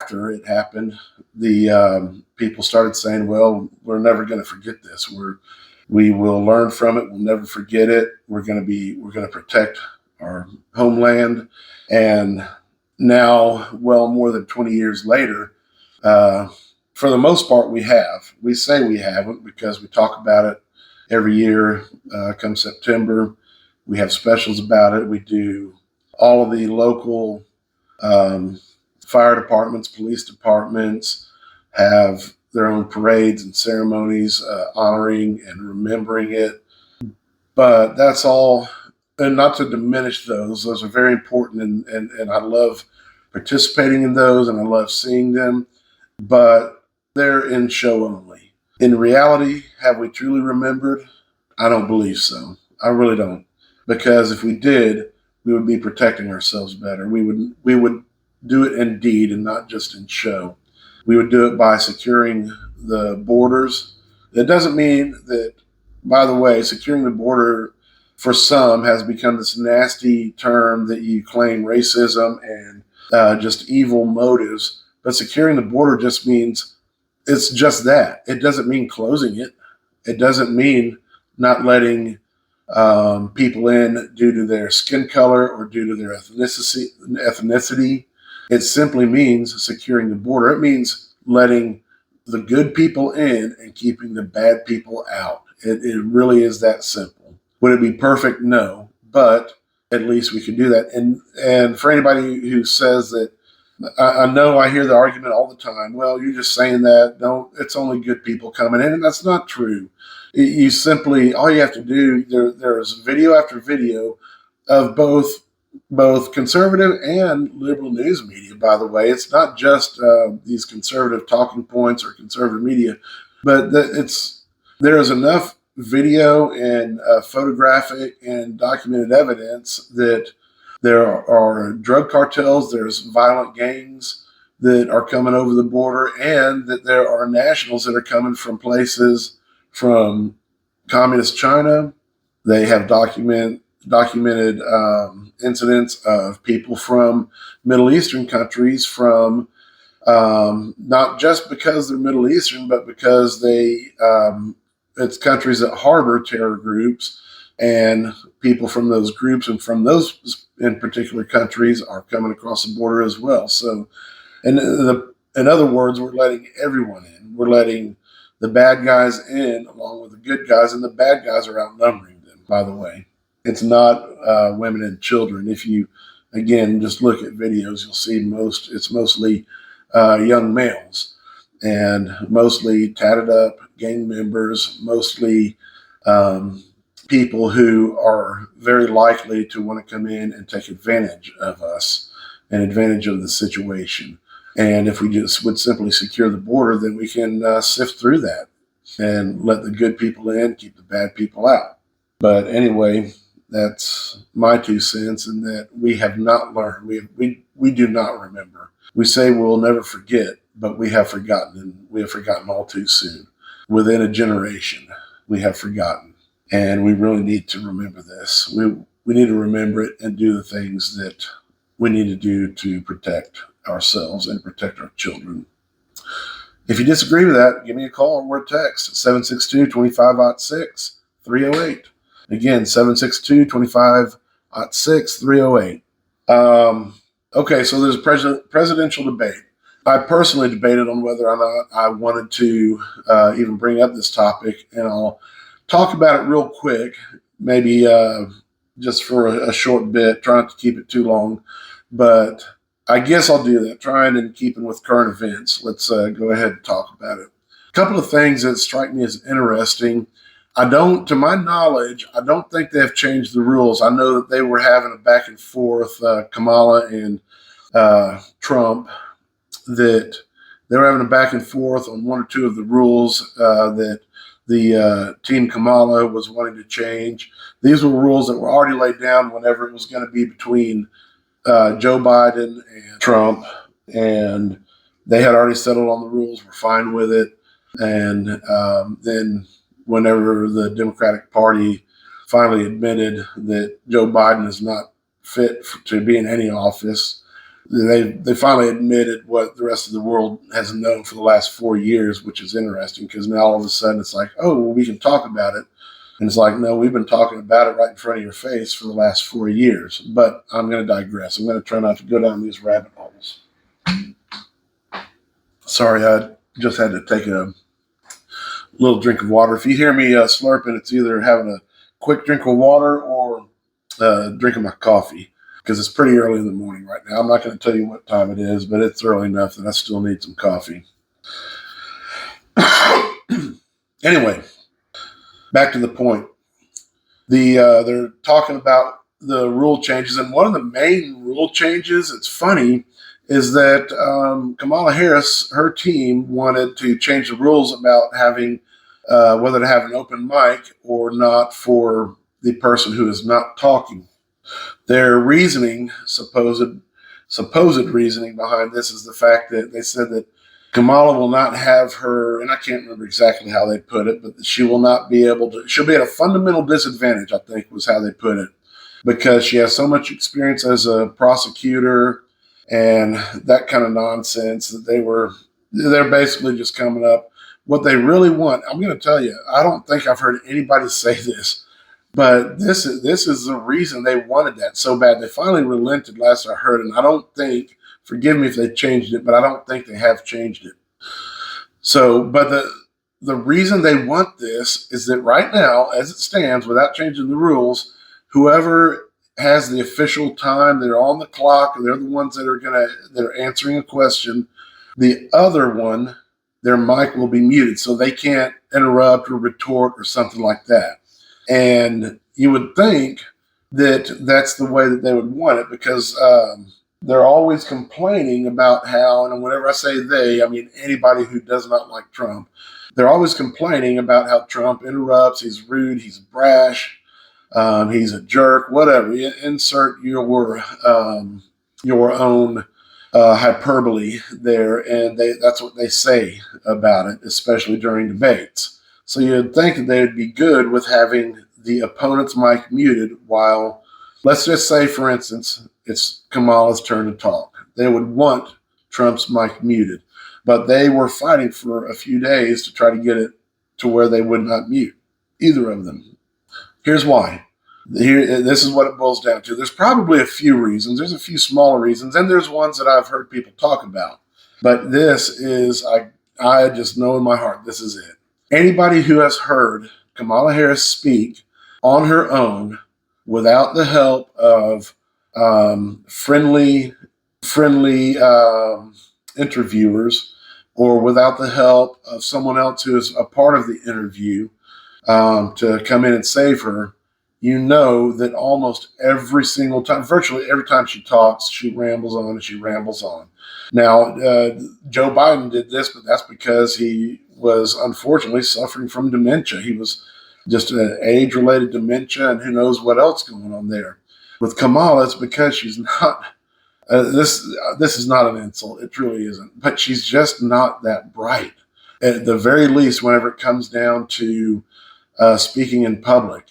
after it happened, the people started saying, "Well, we're never going to forget this. We will learn from it. We'll never forget it. We're going to protect our homeland." And now, well, more than 20 years later, uh, for the most part, we have. We say we haven't because we talk about it every year. Come September, we have specials about it. We do all of the local um, fire departments, police departments have their own parades and ceremonies honoring and remembering it. But that's all, and not to diminish those. Those are very important, and I love participating in those and I love seeing them, but they're in show only. In reality, have we truly remembered? I don't believe so. I really don't. Because if we did, we would be protecting ourselves better. We would do it in deed and not just in show. We would do it by securing the borders. That doesn't mean that, by the way, securing the border for some has become this nasty term that you claim racism and just evil motives. But securing the border just means it's just that. It doesn't mean closing it. It doesn't mean not letting people in due to their skin color or due to their ethnicity. It simply means securing the border. It means letting the good people in and keeping the bad people out. It really is that simple. Would it be perfect? No, but at least we can do that. And for anybody who says that, I know I hear the argument all the time. Well, you're just saying that. No, it's only good people coming in, and that's not true. You simply, all you have to do, there's video after video of both conservative and liberal news media. By the way, it's not just these conservative talking points or conservative media, but there is enough video and photographic and documented evidence that there are drug cartels, there's violent gangs that are coming over the border, and that there are nationals that are coming from places from communist China. They have documented incidents of people from Middle Eastern countries, from not just because they're Middle Eastern, but because it's countries that harbor terror groups, and people from those groups and from those in particular countries are coming across the border as well. So, in other words, we're letting everyone in. We're letting the bad guys in along with the good guys, and the bad guys are outnumbering them, by the way. It's not women and children. If you, again, just look at videos, you'll see it's mostly young males and mostly tatted up gang members, mostly people who are very likely to want to come in and take advantage of us and advantage of the situation. And if we just would simply secure the border, then we can sift through that and let the good people in, keep the bad people out. But anyway, that's my 2 cents, in that we have not learned. We do not remember. We say we'll never forget, but we have forgotten, and we have forgotten all too soon. Within a generation, we have forgotten, and we really need to remember this. We need to remember it and do the things that we need to do to protect ourselves and protect our children. If you disagree with that, give me a call or a text, 762-2506 308. Again, 762-2506 308. Okay, so there's a presidential debate. I personally debated on whether or not I wanted to even bring up this topic, and I'll talk about it real quick, maybe just for a short bit, trying not to keep it too long. But I guess I'll do that, trying and keeping with current events. Let's go ahead and talk about it. A couple of things that strike me as interesting. To my knowledge, I don't think they have changed the rules. I know that they were having a back and forth, Kamala and Trump, that they were having a back and forth on one or two of the rules that the Team Kamala was wanting to change. These were rules that were already laid down whenever it was going to be between Joe Biden and Trump, and they had already settled on the rules, were fine with it. And then whenever the Democratic Party finally admitted that Joe Biden is not fit to be in any office, they finally admitted what the rest of the world has known for the last 4 years, which is interesting because now all of a sudden it's like, oh, well, we can talk about it. And it's like, no, we've been talking about it right in front of your face for the last 4 years. But I'm going to digress. I'm going to try not to go down these rabbit holes. Sorry, I just had to take a little drink of water. If you hear me slurping, it's either having a quick drink of water or drinking my coffee because it's pretty early in the morning right now. I'm not going to tell you what time it is, but it's early enough that I still need some coffee. Anyway, back to the point. They're talking about the rule changes, and one of the main rule changes, it's funny, is that Kamala Harris, her team wanted to change the rules about having whether to have an open mic or not for the person who is not talking. Their reasoning, supposed reasoning behind this is the fact that they said that Kamala will not have her, and I can't remember exactly how they put it, but she will not be able to, she'll be at a fundamental disadvantage, I think was how they put it, because she has so much experience as a prosecutor and that kind of nonsense that they're basically just coming up. What they really want, I'm going to tell you, I don't think I've heard anybody say this, but this is the reason they wanted that so bad. They finally relented last I heard, and I don't think, forgive me if they changed it, but I don't think they have changed it. So, but the reason they want this is that right now, as it stands, without changing the rules, whoever has the official time, they're on the clock, they're the ones that are answering a question. The other one, their mic will be muted, so they can't interrupt or retort or something like that. And you would think that that's the way that they would want it because they're always complaining about how, and whenever I say they, I mean anybody who does not like Trump, they're always complaining about how Trump interrupts, he's rude, he's brash, he's a jerk, whatever. Insert your own hyperbole there, and that's what they say about it, especially during debates. So you'd think that they would be good with having the opponent's mic muted while, let's just say, for instance, it's Kamala's turn to talk. They would want Trump's mic muted, but they were fighting for a few days to try to get it to where they would not mute either of them. Here's why. This is what it boils down to. There's probably a few reasons. There's a few smaller reasons, and there's ones that I've heard people talk about. But this is, I just know in my heart, this is it. Anybody who has heard Kamala Harris speak on her own without the help of friendly interviewers or without the help of someone else who is a part of the interview to come in and save her, you know that almost every single time, virtually every time she talks, she rambles on and she rambles on. Now, Joe Biden did this, but that's because he was unfortunately suffering from dementia. He was just an age-related dementia, and who knows what else going on there. With Kamala, it's because she's not. This is not an insult. It truly isn't. But she's just not that bright. At the very least, whenever it comes down to speaking in public,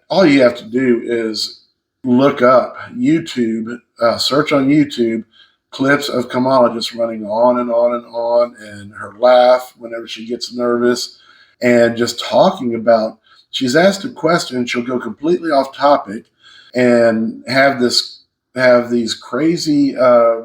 all you have to do is look up YouTube, search on YouTube, clips of Kamala just running on and on and on, and her laugh whenever she gets nervous, and just talking about, she's asked a question, she'll go completely off topic and have these crazy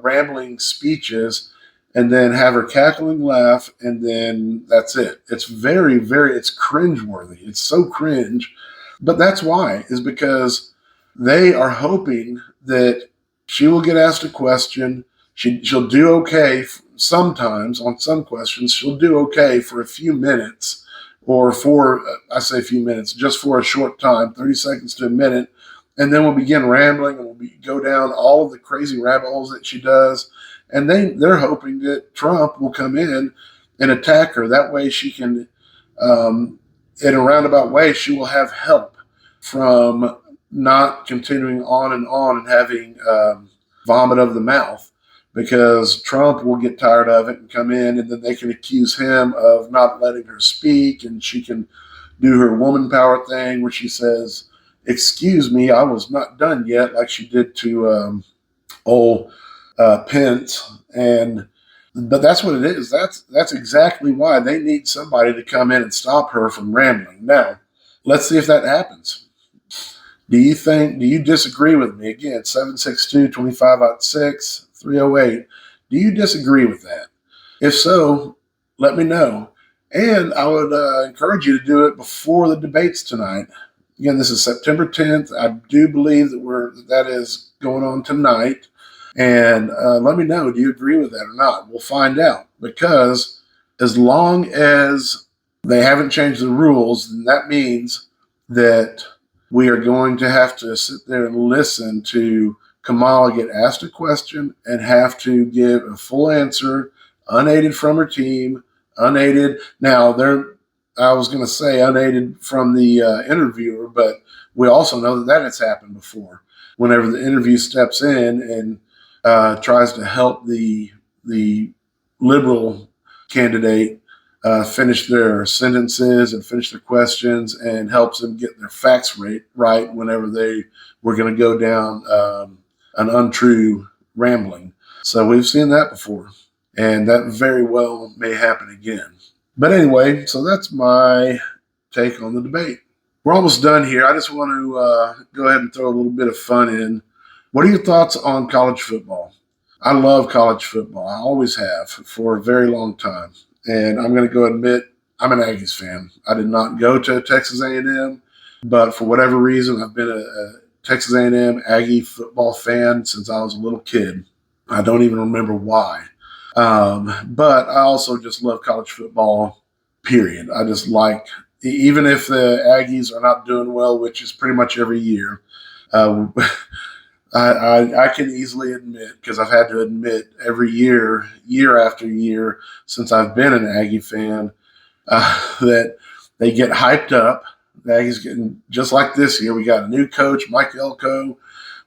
rambling speeches, and then have her cackling laugh, and then that's it. It's very, very, it's cringeworthy. It's so cringe. But that's why, is because they are hoping that she will get asked a question. She'll do okay sometimes on some questions. She'll do okay for a few minutes, or I say a few minutes, just for a short time, 30 seconds to a minute. And then we'll begin rambling and we'll go down all of the crazy rabbit holes that she does. And they're hoping that Trump will come in and attack her. That way she can, in a roundabout way, she will have help from not continuing on and having vomit of the mouth, because Trump will get tired of it and come in, and then they can accuse him of not letting her speak, and she can do her woman power thing where she says, "Excuse me, I was not done yet," like she did to old Pence, but that's what it is. That's exactly why they need somebody to come in and stop her from rambling. Now, let's see if that happens. Do you disagree with me? Again, 762-2506-308. Do you disagree with that? If so, let me know. And I would encourage you to do it before the debates tonight. Again, this is September 10th. I do believe that is going on tonight. And let me know, do you agree with that or not? We'll find out. Because as long as they haven't changed the rules, then that means that we are going to have to sit there and listen to Kamala get asked a question and have to give a full answer, unaided from her team, unaided. Now, I was going to say unaided from the interviewer, but we also know that has happened before. Whenever the interview steps in and tries to help the liberal candidate finish their sentences and finish their questions and helps them get their facts right whenever they were going to go down an untrue rambling. So we've seen that before, and that very well may happen again. But anyway, so that's my take on the debate. We're almost done here. I just want to go ahead and throw a little bit of fun in. What are your thoughts on college football? I love college football. I always have for a very long time. And I'm going to go admit I'm an Aggies fan. I did not go to Texas A&M, but for whatever reason, I've been a Texas A&M Aggie football fan since I was a little kid. I don't even remember why. But I also just love college football, period. I just like, even if the Aggies are not doing well, which is pretty much every year, I can easily admit, because I've had to admit every year after year since I've been an Aggie fan, that they get hyped up. The Aggies getting, just like this year, we got a new coach, Mike Elko.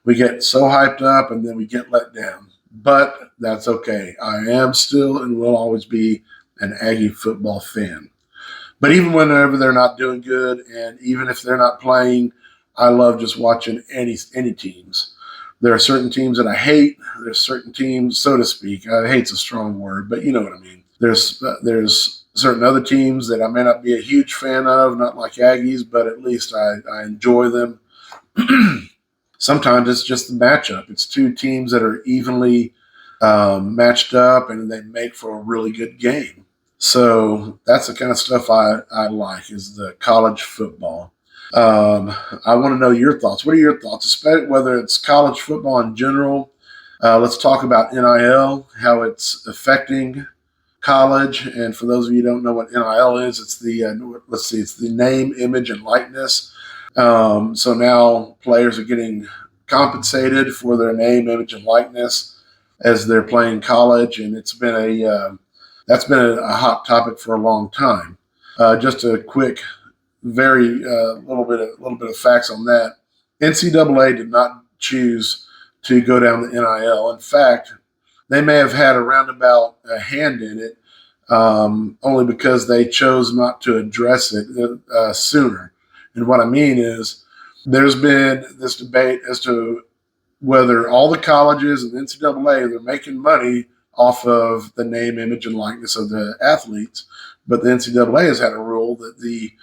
We get so hyped up and then we get let down. But that's okay. I am still and will always be an Aggie football fan. But even whenever they're not doing good, and even if they're not playing, I love just watching any teams. There are certain teams that I hate. There's certain teams, so to speak. Hate's a strong word, but you know what I mean. There's certain other teams that I may not be a huge fan of, not like Aggies, but at least I enjoy them. Sometimes it's just the matchup. It's two teams that are evenly matched up, and they make for a really good game. So that's the kind of stuff I like, is the college football. I want to know your thoughts. What are your thoughts, whether it's college football in general? Let's talk about NIL, how it's affecting college. And for those of you who don't know what NIL is, it's it's the name, image, and likeness. So now players are getting compensated for their name, image, and likeness as they're playing college, and that's been a hot topic for a long time. Just a quick, very little bit of facts on that. NCAA did not choose to go down the NIL. In fact, they may have had a roundabout hand in it, only because they chose not to address it sooner. And what I mean is, there's been this debate as to whether all the colleges and the NCAA, they're making money off of the name, image, and likeness of the athletes. But the NCAA has had a rule that the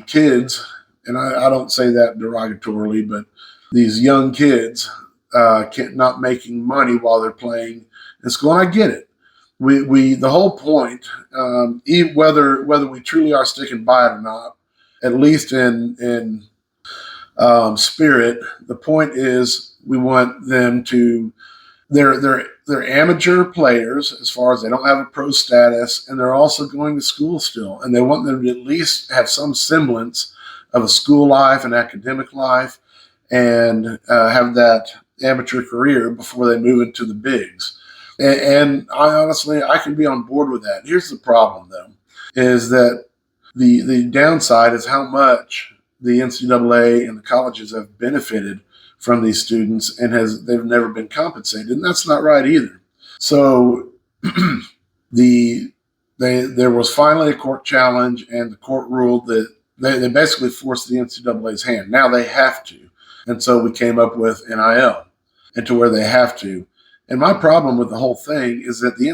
kids, and I don't say that derogatorily, but these young kids not making money while they're playing in school. And I get it. The whole point, whether we truly are sticking by it or not, at least in spirit, the point is we want them to. They're amateur players as far as they don't have a pro status, and they're also going to school still, and they want them to at least have some semblance of a school life and academic life, and have that amateur career before they move into the bigs. And I can be on board with that. Here's the problem, though, is that the downside is how much the NCAA and the colleges have benefited from these students, and they've never been compensated, and that's not right either. So there was finally a court challenge, and the court ruled that they basically forced the NCAA's hand. Now they have to, and so we came up with NIL, and to where they have to. And my problem with the whole thing is that the